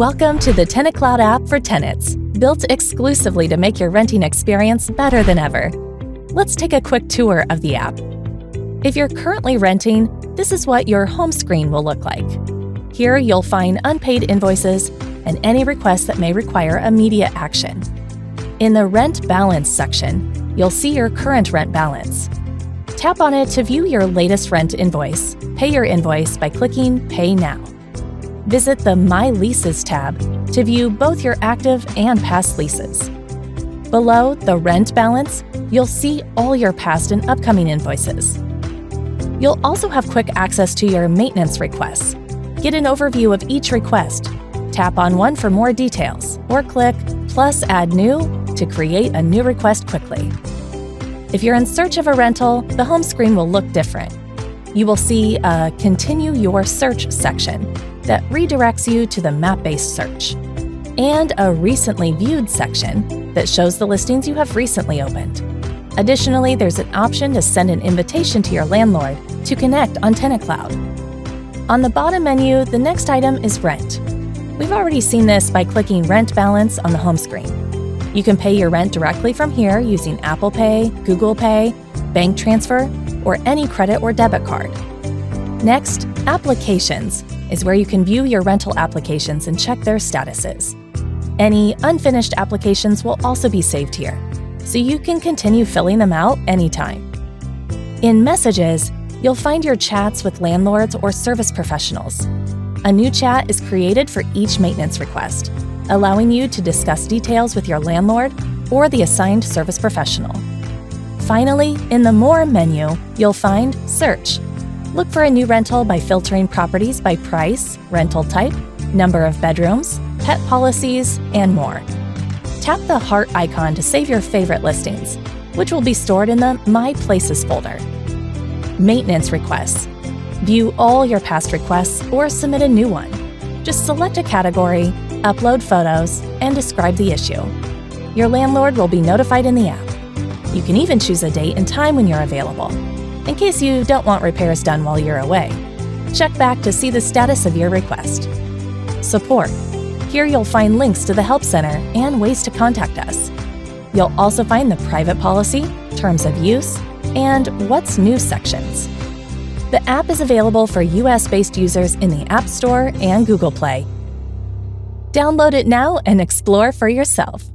Welcome to the TenantCloud app for tenants, built exclusively to make your renting experience better than ever. Let's take a quick tour of the app. If you're currently renting, this is what your home screen will look like. Here you'll find unpaid invoices and any requests that may require immediate action. In the Rent Balance section, you'll see your current rent balance. Tap on it to view your latest rent invoice. Pay your invoice by clicking Pay Now. Visit the My Leases tab to view both your active and past leases. Below the rent balance, you'll see all your past and upcoming invoices. You'll also have quick access to your maintenance requests. Get an overview of each request. Tap on one for more details, or click Plus Add New to create a new request quickly. If you're in search of a rental, the home screen will look different. You will see a Continue Your Search section that redirects you to the map-based search, and a Recently Viewed section that shows the listings you have recently opened. Additionally, there's an option to send an invitation to your landlord to connect on TenantCloud. On the bottom menu, the next item is Rent. We've already seen this by clicking Rent Balance on the home screen. You can pay your rent directly from here using Apple Pay, Google Pay, bank transfer, or any credit or debit card. Next, Applications is where you can view your rental applications and check their statuses. Any unfinished applications will also be saved here, so you can continue filling them out anytime. In Messages, you'll find your chats with landlords or service professionals. A new chat is created for each maintenance request, allowing you to discuss details with your landlord or the assigned service professional. Finally, in the More menu, you'll find Search. Look for a new rental by filtering properties by price, rental type, number of bedrooms, pet policies, and more. Tap the heart icon to save your favorite listings, which will be stored in the My Places folder. Maintenance requests. View all your past requests or submit a new one. Just select a category, upload photos, and describe the issue. Your landlord will be notified in the app. You can even choose a date and time when you're available, in case you don't want repairs done while you're away. Check back to see the status of your request. Support. Here you'll find links to the Help Center and ways to contact us. You'll also find the Private Policy, Terms of Use, and What's New sections. The app is available for US-based users in the App Store and Google Play. Download it now and explore for yourself.